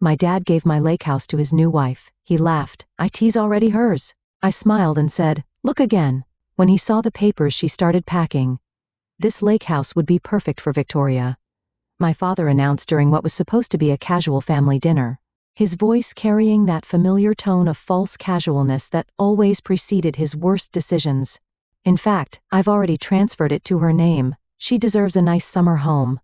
My dad gave my lake house to his new wife. He laughed. "IT's already hers." I smiled and said, "Look again." When he saw the papers, she started packing. This lake house would be perfect for Victoria, my father announced during what was supposed to be a casual family dinner, his voice carrying that familiar tone of false casualness that always preceded his worst decisions. "In fact, I've already transferred it to her name. She deserves a nice summer home."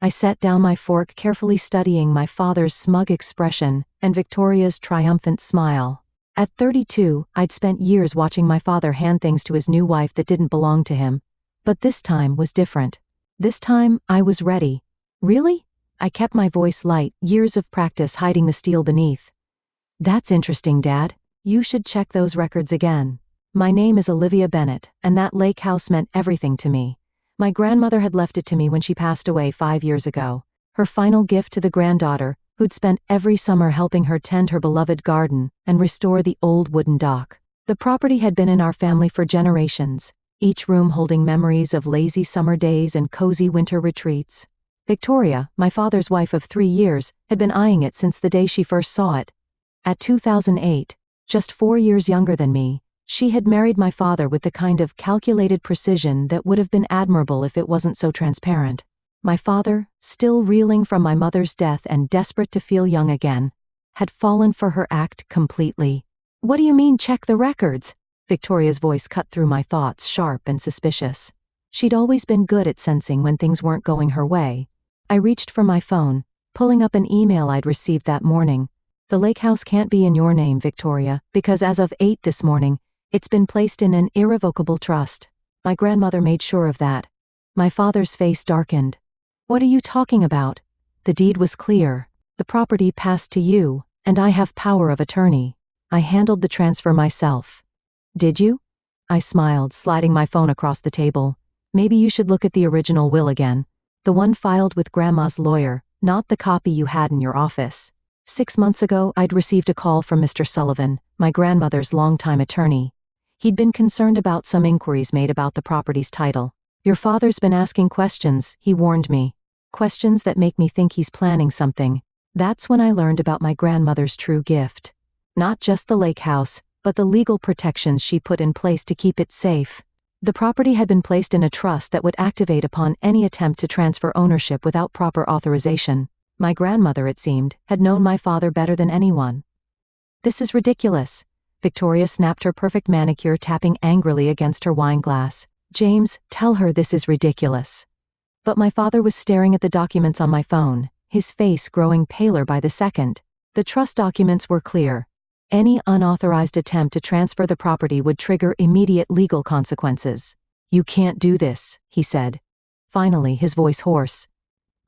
I set down my fork, carefully studying my father's smug expression and Victoria's triumphant smile. At 32, I'd spent years watching my father hand things to his new wife that didn't belong to him. But this time was different. This time, I was ready. "Really?" I kept my voice light, years of practice hiding the steel beneath. "That's interesting, Dad. You should check those records again. My name is Olivia Bennett, and that lake house meant everything to me. My grandmother had left it to me when she passed away 5 years ago. Her final gift to the granddaughter, who'd spent every summer helping her tend her beloved garden and restore the old wooden dock. The property had been in our family for generations, each room holding memories of lazy summer days and cozy winter retreats. Victoria, my father's wife of 3 years, had been eyeing it since the day she first saw it. At 2008, just 4 years younger than me, she had married my father with the kind of calculated precision that would have been admirable if it wasn't so transparent. My father, still reeling from my mother's death and desperate to feel young again, had fallen for her act completely. "What do you mean, check the records?" Victoria's voice cut through my thoughts, sharp and suspicious. She'd always been good at sensing when things weren't going her way. I reached for my phone, pulling up an email I'd received that morning. "The lake house can't be in your name, Victoria, because as of 8 this morning, it's been placed in an irrevocable trust. My grandmother made sure of that." My father's face darkened. "What are you talking about? The deed was clear. The property passed to you, and I have power of attorney. I handled the transfer myself." "Did you?" I smiled, sliding my phone across the table. "Maybe you should look at the original will again. The one filed with Grandma's lawyer, not the copy you had in your office. 6 months ago, I'd received a call from Mr. Sullivan, my grandmother's longtime attorney. He'd been concerned about some inquiries made about the property's title. "Your father's been asking questions," he warned me. "Questions that make me think he's planning something." That's when I learned about my grandmother's true gift. Not just the lake house, but the legal protections she put in place to keep it safe. The property had been placed in a trust that would activate upon any attempt to transfer ownership without proper authorization. My grandmother, it seemed, had known my father better than anyone. "This is ridiculous." Victoria snapped her perfect manicure, tapping angrily against her wine glass. "James, tell her this is ridiculous." But my father was staring at the documents on my phone, his face growing paler by the second. The trust documents were clear. Any unauthorized attempt to transfer the property would trigger immediate legal consequences. "You can't do this," he said. Finally, his voice hoarse.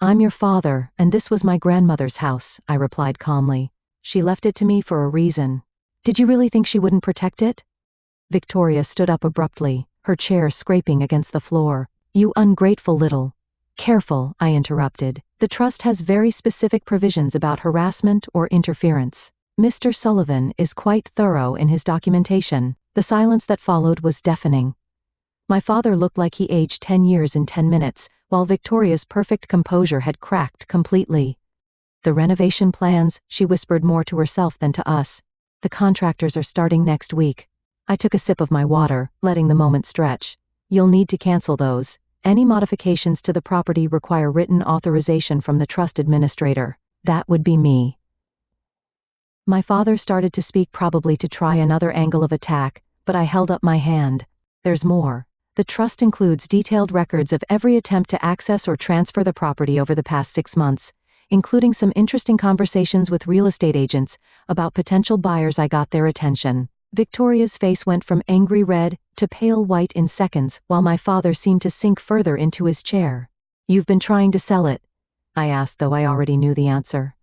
"I'm your father, and this was my grandmother's house," I replied calmly. "She left it to me for a reason." "Did you really think she wouldn't protect it?" Victoria stood up abruptly, her chair scraping against the floor. "You ungrateful little—" "Careful," I interrupted. "The trust has very specific provisions about harassment or interference. Mr. Sullivan is quite thorough in his documentation." The silence that followed was deafening. My father looked like he aged 10 years in 10 minutes, while Victoria's perfect composure had cracked completely. "The renovation plans," she whispered more to herself than to us. "The contractors are starting next week." I took a sip of my water, letting the moment stretch. "You'll need to cancel those. Any modifications to the property require written authorization from the trust administrator. That would be me." My father started to speak, probably to try another angle of attack, but I held up my hand. "There's more. The trust includes detailed records of every attempt to access or transfer the property over the past 6 months, including some interesting conversations with real estate agents about potential buyers. I got their attention." Victoria's face went from angry red to pale white in seconds, while my father seemed to sink further into his chair. "You've been trying to sell it?" I asked, though I already knew the answer.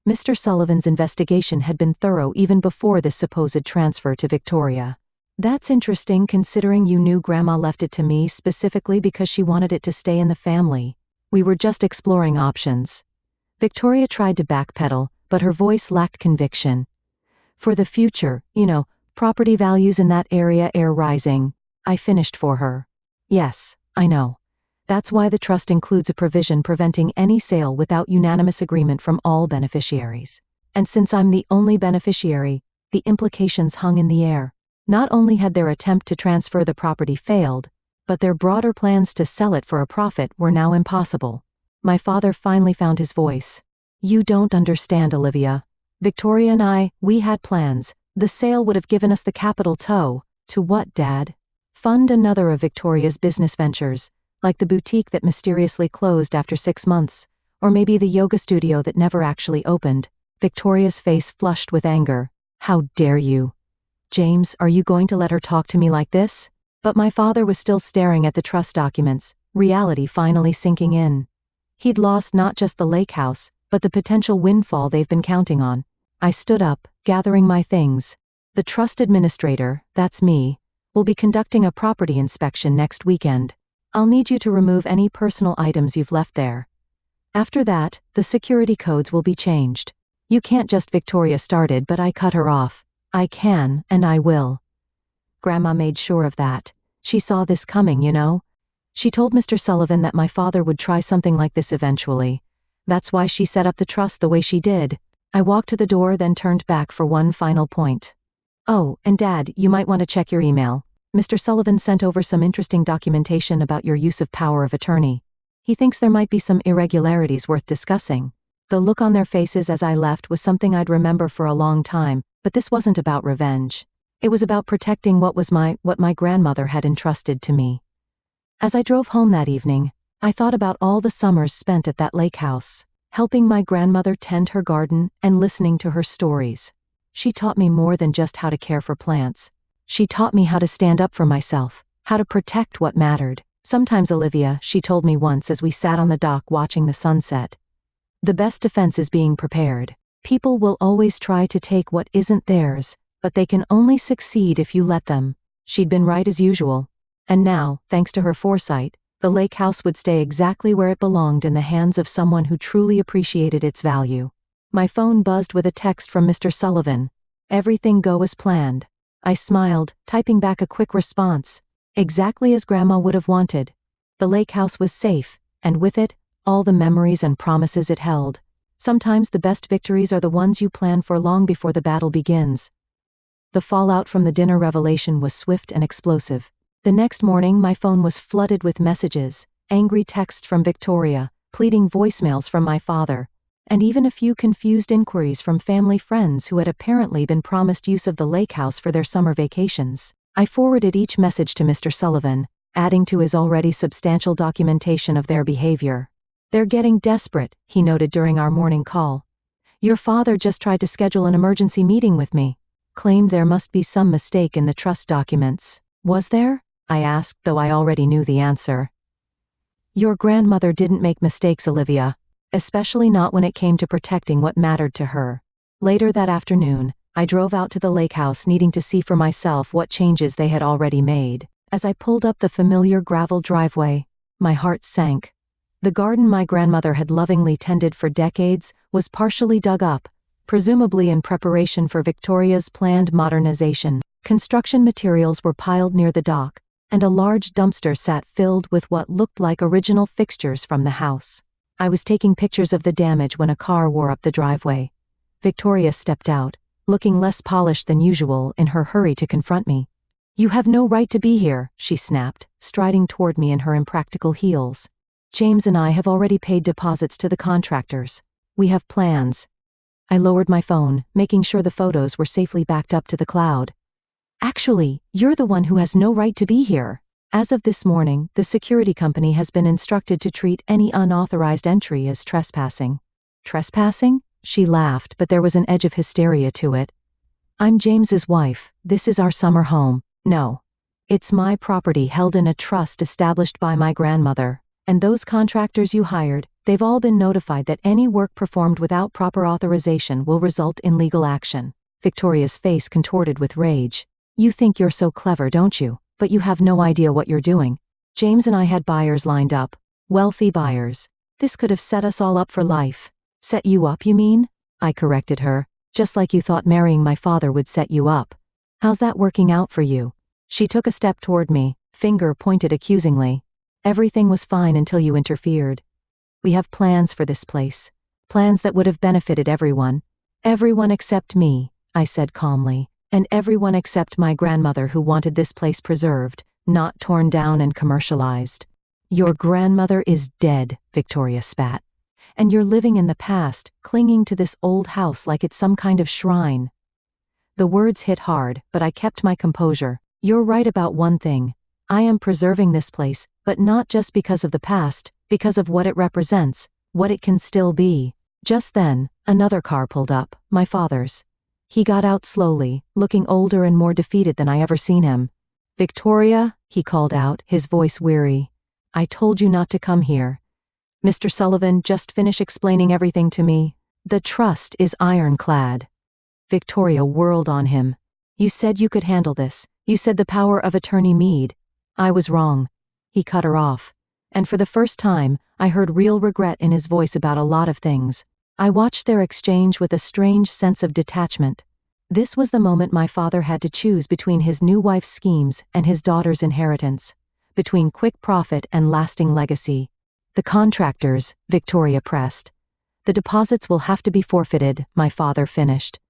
Mr. Sullivan's investigation had been thorough even before this supposed transfer to Victoria. "That's interesting, considering you knew Grandma left it to me specifically because she wanted it to stay in the family. We were just exploring options." Victoria tried to backpedal, but her voice lacked conviction. "For the future, property values in that area are rising." I finished for her. "Yes, I know. That's why the trust includes a provision preventing any sale without unanimous agreement from all beneficiaries. And since I'm the only beneficiary, the implications hung in the air. Not only had their attempt to transfer the property failed, but their broader plans to sell it for a profit were now impossible. My father finally found his voice. You don't understand, Olivia. Victoria and we had plans. The sale would have given us the capital to what, Dad? Fund another of Victoria's business ventures, like the boutique that mysteriously closed after 6 months, or maybe the yoga studio that never actually opened. Victoria's face flushed with anger. How dare you? James, are you going to let her talk to me like this? But my father was still staring at the trust documents, reality finally sinking in. He'd lost not just the lake house, but the potential windfall they've been counting on. I stood up, gathering my things. The trust administrator, that's me, will be conducting a property inspection next weekend. I'll need you to remove any personal items you've left there. After that, the security codes will be changed. You can't just Victoria started, but I cut her off. I can, and I will. Grandma made sure of that. She saw this coming, you know. She told Mr. Sullivan that my father would try something like this eventually. That's why she set up the trust the way she did. I walked to the door, then turned back for one final point. Oh, and Dad, you might want to check your email. Mr. Sullivan sent over some interesting documentation about your use of power of attorney. He thinks there might be some irregularities worth discussing. The look on their faces as I left was something I'd remember for a long time, but this wasn't about revenge. It was about protecting what my grandmother had entrusted to me. As I drove home that evening, I thought about all the summers spent at that lake house, helping my grandmother tend her garden and listening to her stories. She taught me more than just how to care for plants. She taught me how to stand up for myself, how to protect what mattered. Sometimes, Olivia, she told me once as we sat on the dock watching the sunset, the best defense is being prepared. People will always try to take what isn't theirs, but they can only succeed if you let them. She'd been right as usual. And now, thanks to her foresight, the lake house would stay exactly where it belonged, in the hands of someone who truly appreciated its value. My phone buzzed with a text from Mr. Sullivan. Everything go as planned. I smiled, typing back a quick response. Exactly as Grandma would have wanted. The lake house was safe, and with it, all the memories and promises it held. Sometimes the best victories are the ones you plan for long before the battle begins. The fallout from the dinner revelation was swift and explosive. The next morning, my phone was flooded with messages, angry texts from Victoria, pleading voicemails from my father, and even a few confused inquiries from family friends who had apparently been promised use of the lake house for their summer vacations. I forwarded each message to Mr. Sullivan, adding to his already substantial documentation of their behavior. They're getting desperate, he noted during our morning call. Your father just tried to schedule an emergency meeting with me. Claimed there must be some mistake in the trust documents. Was there? I asked, though I already knew the answer. Your grandmother didn't make mistakes, Olivia, especially not when it came to protecting what mattered to her. Later that afternoon, I drove out to the lake house, needing to see for myself what changes they had already made. As I pulled up the familiar gravel driveway, my heart sank. The garden my grandmother had lovingly tended for decades was partially dug up, presumably in preparation for Victoria's planned modernization. Construction materials were piled near the dock, and a large dumpster sat filled with what looked like original fixtures from the house. I was taking pictures of the damage when a car wore up the driveway. Victoria stepped out, looking less polished than usual in her hurry to confront me. You have no right to be here, she snapped, striding toward me in her impractical heels. James and I have already paid deposits to the contractors. We have plans. I lowered my phone, making sure the photos were safely backed up to the cloud. Actually, you're the one who has no right to be here. As of this morning, the security company has been instructed to treat any unauthorized entry as trespassing. Trespassing? She laughed, but there was an edge of hysteria to it. I'm James's wife. This is our summer home. No. It's my property held in a trust established by my grandmother. And those contractors you hired, they've all been notified that any work performed without proper authorization will result in legal action. Victoria's face contorted with rage. You think you're so clever, don't you? But you have no idea what you're doing. James and I had buyers lined up. Wealthy buyers. This could have set us all up for life. Set you up, you mean? I corrected her. Just like you thought marrying my father would set you up. How's that working out for you? She took a step toward me, finger pointed accusingly. Everything was fine until you interfered. We have plans for this place. Plans that would have benefited everyone. Everyone except me, I said calmly, and everyone except my grandmother who wanted this place preserved, not torn down and commercialized. Your grandmother is dead, Victoria spat. And you're living in the past, clinging to this old house like it's some kind of shrine. The words hit hard, but I kept my composure. You're right about one thing. I am preserving this place, but not just because of the past, because of what it represents, what it can still be. Just then, another car pulled up, my father's. He got out slowly, looking older and more defeated than I ever seen him. Victoria, he called out, his voice weary. I told you not to come here. Mr. Sullivan, just finish explaining everything to me. The trust is ironclad. Victoria whirled on him. You said you could handle this. You said the power of attorney Meade. I was wrong. He cut her off. And for the first time, I heard real regret in his voice about a lot of things. I watched their exchange with a strange sense of detachment. This was the moment my father had to choose between his new wife's schemes and his daughter's inheritance. Between quick profit and lasting legacy. The contractors, Victoria pressed. The deposits will have to be forfeited, my father finished.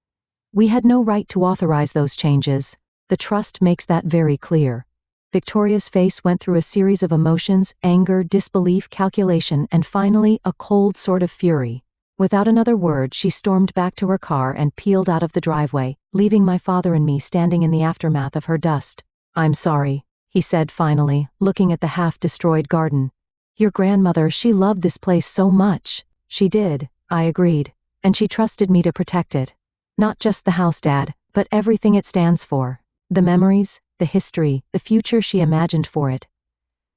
We had no right to authorize those changes. The trust makes that very clear. Victoria's face went through a series of emotions, anger, disbelief, calculation, and finally, a cold sort of fury. Without another word, she stormed back to her car and peeled out of the driveway, leaving my father and me standing in the aftermath of her dust. I'm sorry, he said finally, looking at the half-destroyed garden. Your grandmother, she loved this place so much. She did, I agreed. And she trusted me to protect it. Not just the house, Dad, but everything it stands for. The memories, the history, the future she imagined for it.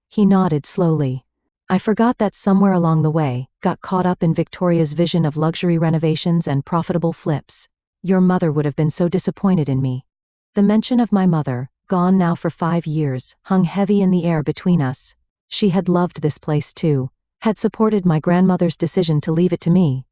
He nodded slowly. I forgot that somewhere along the way, got caught up in Victoria's vision of luxury renovations and profitable flips. Your mother would have been so disappointed in me. The mention of my mother, gone now for 5 years, hung heavy in the air between us. She had loved this place too, had supported my grandmother's decision to leave it to me.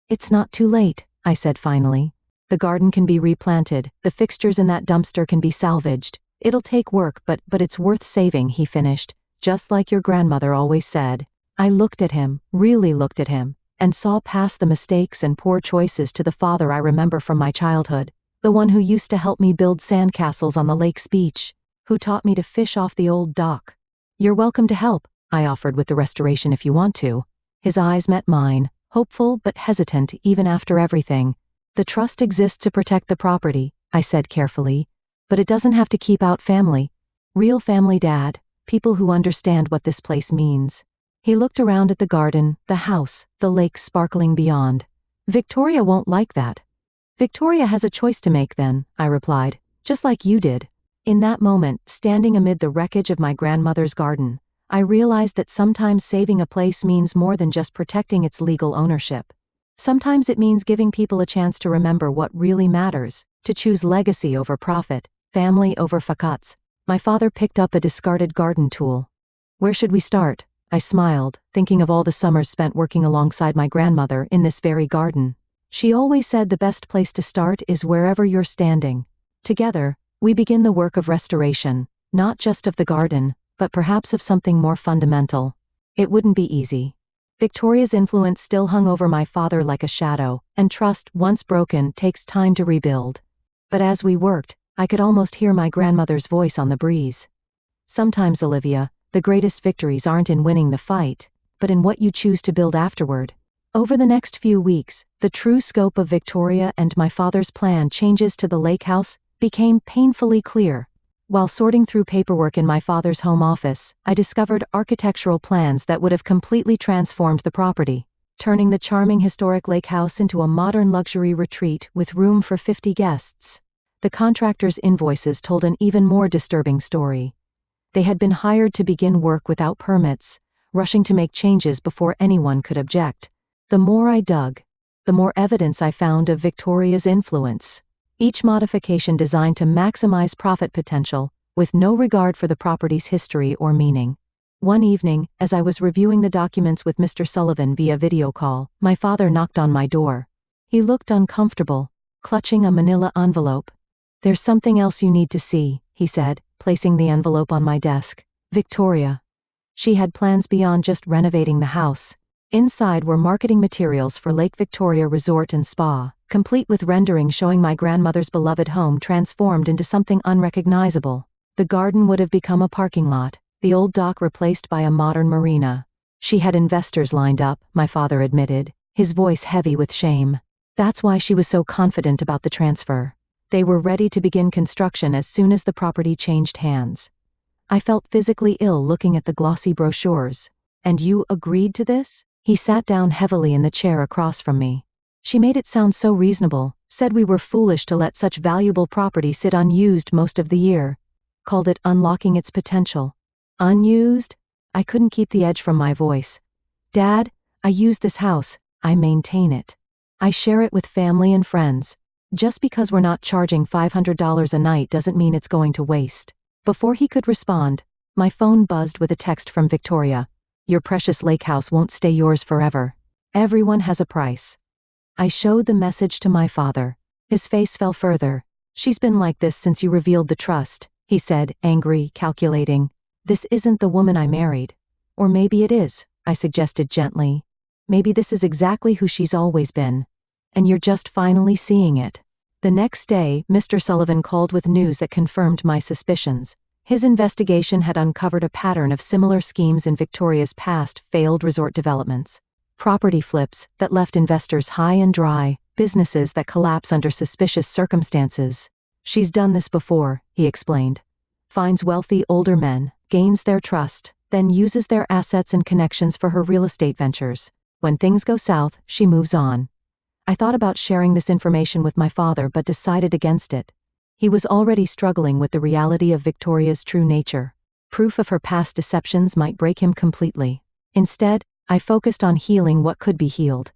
It's not too late, I said finally. The garden can be replanted, the fixtures in that dumpster can be salvaged. It'll take work, but it's worth saving, he finished, just like your grandmother always said. I looked at him, really looked at him, and saw past the mistakes and poor choices to the father I remember from my childhood, the one who used to help me build sandcastles on the lake's beach, who taught me to fish off the old dock. You're welcome to help, I offered with the restoration if you want to. His eyes met mine, hopeful but hesitant even after everything. The trust exists to protect the property, I said carefully, but it doesn't have to keep out family. Real family, Dad, people who understand what this place means. He looked around at the garden, the house, the lake sparkling beyond. Victoria won't like that. Victoria has a choice to make then, I replied, just like you did. In that moment, standing amid the wreckage of my grandmother's garden, I realized that sometimes saving a place means more than just protecting its legal ownership. Sometimes it means giving people a chance to remember what really matters, to choose legacy over profit, family over facades. My father picked up a discarded garden tool. Where should we start? I smiled, thinking of all the summers spent working alongside my grandmother in this very garden. She always said the best place to start is wherever you're standing. Together, we begin the work of restoration, not just of the garden, but perhaps of something more fundamental. It wouldn't be easy. Victoria's influence still hung over my father like a shadow, and trust, once broken, takes time to rebuild. But as we worked, I could almost hear my grandmother's voice on the breeze. Sometimes, Olivia, the greatest victories aren't in winning the fight, but in what you choose to build afterward. Over the next few weeks, the true scope of Victoria and my father's plan changes to the lake house became painfully clear. While sorting through paperwork in my father's home office, I discovered architectural plans that would have completely transformed the property, turning the charming historic lake house into a modern luxury retreat with room for 50 guests. The contractor's invoices told an even more disturbing story. They had been hired to begin work without permits, rushing to make changes before anyone could object. The more I dug, the more evidence I found of Victoria's influence. Each modification designed to maximize profit potential, with no regard for the property's history or meaning. One evening, as I was reviewing the documents with Mr. Sullivan via video call, my father knocked on my door. He looked uncomfortable, clutching a manila envelope. There's something else you need to see, he said, placing the envelope on my desk. Victoria. She had plans beyond just renovating the house. Inside were marketing materials for Lake Victoria Resort and Spa, complete with renderings showing my grandmother's beloved home transformed into something unrecognizable. The garden would have become a parking lot, the old dock replaced by a modern marina. She had investors lined up, my father admitted, his voice heavy with shame. That's why she was so confident about the transfer. They were ready to begin construction as soon as the property changed hands. I felt physically ill looking at the glossy brochures. And you agreed to this? He sat down heavily in the chair across from me. She made it sound so reasonable, said we were foolish to let such valuable property sit unused most of the year. Called it unlocking its potential. Unused? I couldn't keep the edge from my voice. Dad, I use this house, I maintain it. I share it with family and friends. Just because we're not charging $500 a night doesn't mean it's going to waste. Before he could respond, my phone buzzed with a text from Victoria. Your precious lake house won't stay yours forever. Everyone has a price. I showed the message to my father. His face fell further. She's been like this since you revealed the trust, he said, angry, calculating. This isn't the woman I married. Or maybe it is, I suggested gently. Maybe this is exactly who she's always been. And you're just finally seeing it. The next day, Mr. Sullivan called with news that confirmed my suspicions. His investigation had uncovered a pattern of similar schemes in Victoria's past failed resort developments. Property flips that left investors high and dry, businesses that collapse under suspicious circumstances. She's done this before, he explained. Finds wealthy older men, gains their trust, then uses their assets and connections for her real estate ventures. When things go south, she moves on. I thought about sharing this information with my father but decided against it. He was already struggling with the reality of Victoria's true nature. Proof of her past deceptions might break him completely. Instead, I focused on healing what could be healed.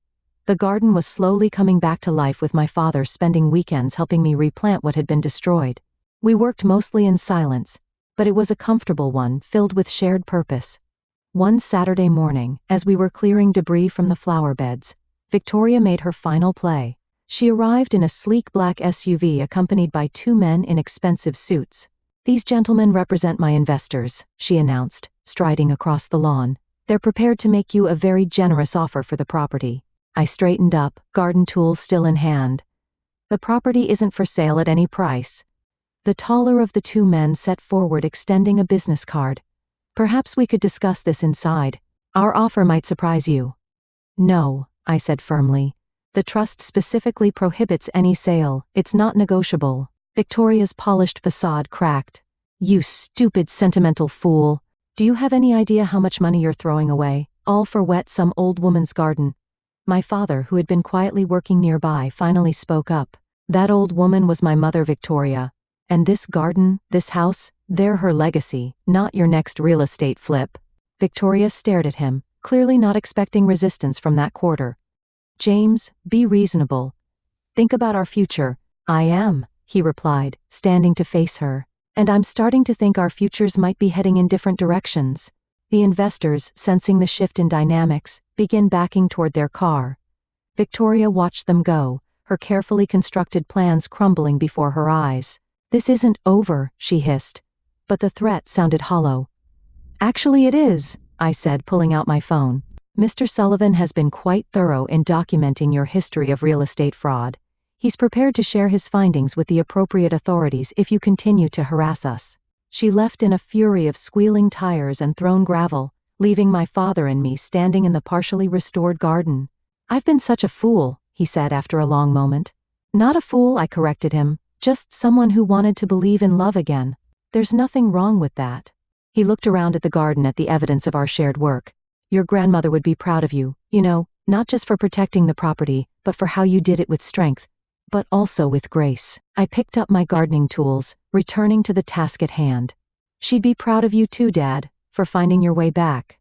The garden was slowly coming back to life with my father spending weekends helping me replant what had been destroyed. We worked mostly in silence, but it was a comfortable one filled with shared purpose. One Saturday morning, as we were clearing debris from the flower beds, Victoria made her final play. She arrived in a sleek black SUV accompanied by two men in expensive suits. These gentlemen represent my investors, she announced, striding across the lawn. They're prepared to make you a very generous offer for the property. I straightened up, garden tools still in hand. The property isn't for sale at any price. The taller of the two men set forward extending a business card. Perhaps we could discuss this inside. Our offer might surprise you. No, I said firmly. The trust specifically prohibits any sale, it's not negotiable. Victoria's polished facade cracked. You stupid sentimental fool. Do you have any idea how much money you're throwing away, all for some old woman's garden? My father, who had been quietly working nearby, finally spoke up. That old woman was my mother Victoria. And this garden, this house, they're her legacy, not your next real estate flip. Victoria stared at him, clearly not expecting resistance from that quarter. James, be reasonable. Think about our future. I am, he replied, standing to face her. And I'm starting to think our futures might be heading in different directions. The investors, sensing the shift in dynamics, begin backing toward their car. Victoria watched them go, her carefully constructed plans crumbling before her eyes. This isn't over, she hissed. But the threat sounded hollow. Actually it is, I said, pulling out my phone. Mr. Sullivan has been quite thorough in documenting your history of real estate fraud. He's prepared to share his findings with the appropriate authorities if you continue to harass us. She left in a fury of squealing tires and thrown gravel, leaving my father and me standing in the partially restored garden. I've been such a fool, he said after a long moment. Not a fool, I corrected him, just someone who wanted to believe in love again. There's nothing wrong with that. He looked around at the garden at the evidence of our shared work. Your grandmother would be proud of you, not just for protecting the property, but for how you did it with strength, but also with grace. I picked up my gardening tools, returning to the task at hand. She'd be proud of you too, Dad, for finding your way back.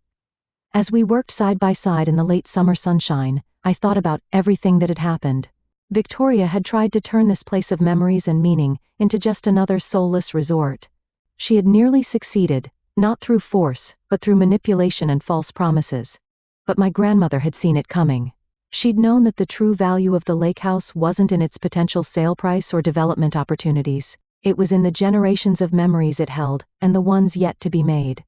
As we worked side by side in the late summer sunshine, I thought about everything that had happened. Victoria had tried to turn this place of memories and meaning into just another soulless resort. She had nearly succeeded, not through force, but through manipulation and false promises. But my grandmother had seen it coming. She'd known that the true value of the lake house wasn't in its potential sale price or development opportunities. It was in the generations of memories it held, and the ones yet to be made.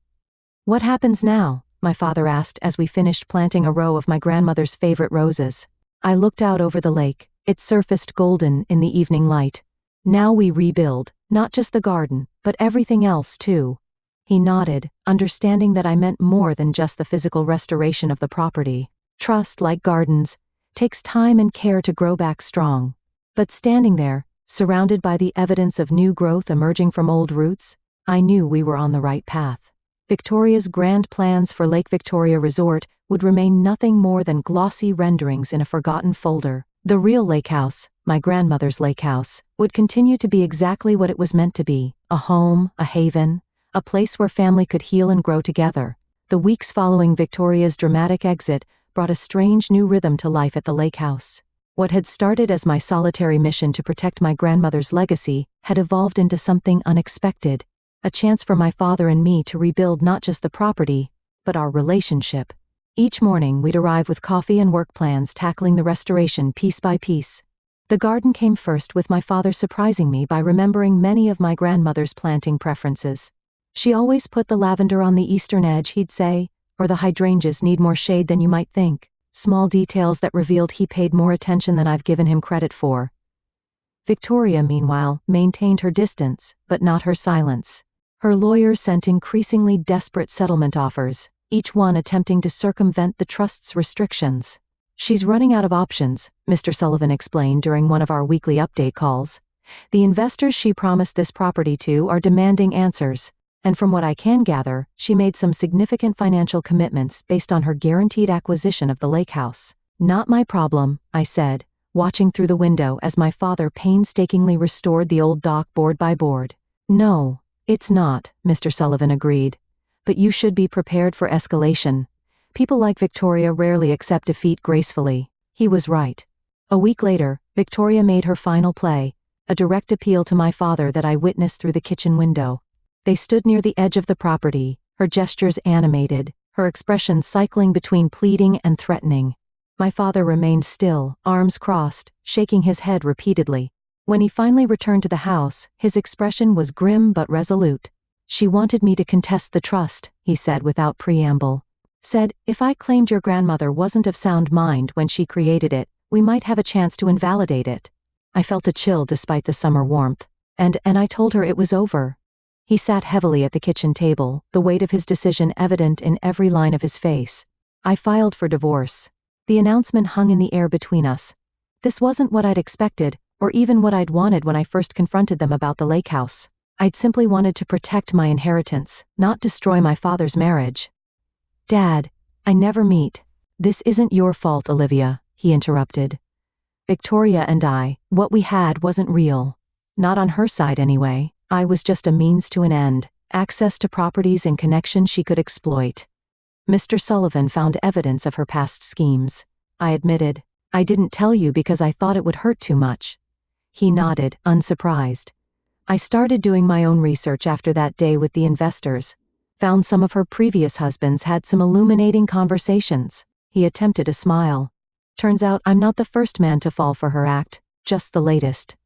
What happens now? My father asked as we finished planting a row of my grandmother's favorite roses. I looked out over the lake. It surfaced golden in the evening light. Now we rebuild, not just the garden, but everything else too. He nodded, understanding that I meant more than just the physical restoration of the property. Trust, like gardens, takes time and care to grow back strong. But standing there, surrounded by the evidence of new growth emerging from old roots, I knew we were on the right path. Victoria's grand plans for Lake Victoria Resort would remain nothing more than glossy renderings in a forgotten folder. The real lake house, my grandmother's lake house, would continue to be exactly what it was meant to be: a home, a haven, a place where family could heal and grow together. The weeks following Victoria's dramatic exit brought a strange new rhythm to life at the lake house. What had started as my solitary mission to protect my grandmother's legacy had evolved into something unexpected, a chance for my father and me to rebuild not just the property, but our relationship. Each morning we'd arrive with coffee and work plans, tackling the restoration piece by piece. The garden came first, with my father surprising me by remembering many of my grandmother's planting preferences. She always put the lavender on the eastern edge, he'd say, or the hydrangeas need more shade than you might think. Small details that revealed he paid more attention than I've given him credit for. Victoria, meanwhile, maintained her distance, but not her silence. Her lawyers sent increasingly desperate settlement offers, each one attempting to circumvent the trust's restrictions. She's running out of options, Mr. Sullivan explained during one of our weekly update calls. The investors she promised this property to are demanding answers, and from what I can gather, she made some significant financial commitments based on her guaranteed acquisition of the lake house. Not my problem, I said, watching through the window as my father painstakingly restored the old dock board by board. No, it's not, Mr. Sullivan agreed. But you should be prepared for escalation. People like Victoria rarely accept defeat gracefully. He was right. A week later, Victoria made her final play, a direct appeal to my father that I witnessed through the kitchen window. They stood near the edge of the property, her gestures animated, her expression cycling between pleading and threatening. My father remained still, arms crossed, shaking his head repeatedly. When he finally returned to the house, his expression was grim but resolute. She wanted me to contest the trust, he said without preamble. Said, if I claimed your grandmother wasn't of sound mind when she created it, we might have a chance to invalidate it. I felt a chill despite the summer warmth. And I told her it was over. He sat heavily at the kitchen table, the weight of his decision evident in every line of his face. I filed for divorce. The announcement hung in the air between us. This wasn't what I'd expected, or even what I'd wanted when I first confronted them about the lake house. I'd simply wanted to protect my inheritance, not destroy my father's marriage. Dad, I never meet. This isn't your fault, Olivia, he interrupted. Victoria and I, what we had wasn't real. Not on her side anyway. I was just a means to an end, access to properties and connections she could exploit. Mr. Sullivan found evidence of her past schemes. I admitted, I didn't tell you because I thought it would hurt too much. He nodded, unsurprised. I started doing my own research after that day with the investors. Found some of her previous husbands had some illuminating conversations. He attempted a smile. Turns out I'm not the first man to fall for her act, just the latest.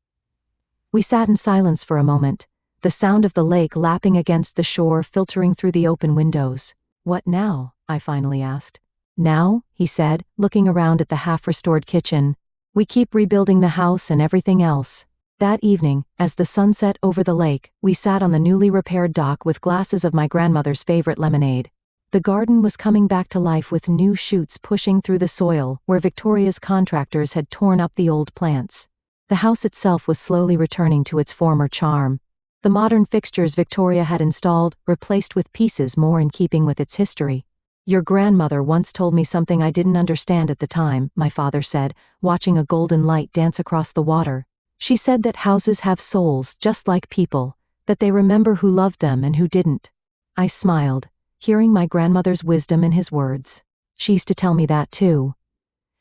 We sat in silence for a moment, the sound of the lake lapping against the shore filtering through the open windows. What now? I finally asked. Now, he said, looking around at the half-restored kitchen. We keep rebuilding the house and everything else. That evening, as the sun set over the lake, we sat on the newly repaired dock with glasses of my grandmother's favorite lemonade. The garden was coming back to life with new shoots pushing through the soil where Victoria's contractors had torn up the old plants. The house itself was slowly returning to its former charm. The modern fixtures Victoria had installed, replaced with pieces more in keeping with its history. Your grandmother once told me something I didn't understand at the time, my father said, watching a golden light dance across the water. She said that houses have souls just like people, that they remember who loved them and who didn't. I smiled, hearing my grandmother's wisdom in his words. She used to tell me that too.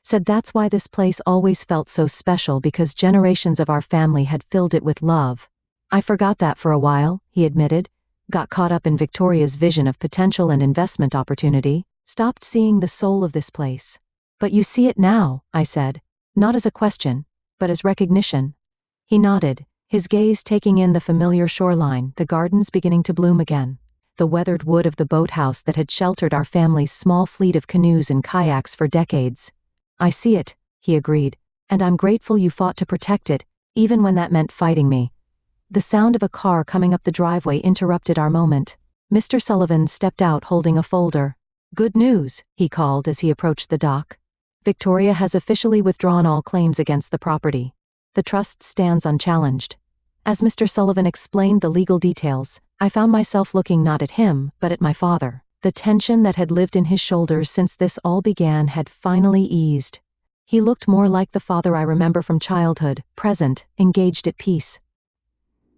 Said that's why this place always felt so special, because generations of our family had filled it with love. I forgot that for a while, he admitted. Got caught up in Victoria's vision of potential and investment opportunity, stopped seeing the soul of this place. But you see it now, I said. Not as a question, but as recognition. He nodded, his gaze taking in the familiar shoreline, the gardens beginning to bloom again. the weathered wood of the boathouse that had sheltered our family's small fleet of canoes and kayaks for decades. I see it, he agreed, and I'm grateful you fought to protect it, even when that meant fighting me. The sound of a car coming up the driveway interrupted our moment. Mr. Sullivan stepped out holding a folder. Good news, he called as he approached the dock. Victoria has officially withdrawn all claims against the property. The trust stands unchallenged. As Mr. Sullivan explained the legal details, I found myself looking not at him, but at my father. The tension that had lived in his shoulders since this all began had finally eased. He looked more like the father I remember from childhood, present, engaged at peace.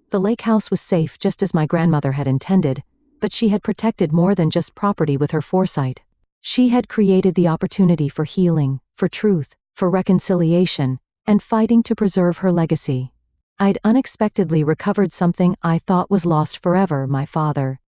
The lake house was safe just as my grandmother had intended, but she had protected more than just property with her foresight. She had created the opportunity for healing, for truth, for reconciliation, and fighting to preserve her legacy. I'd unexpectedly recovered something I thought was lost forever, my father.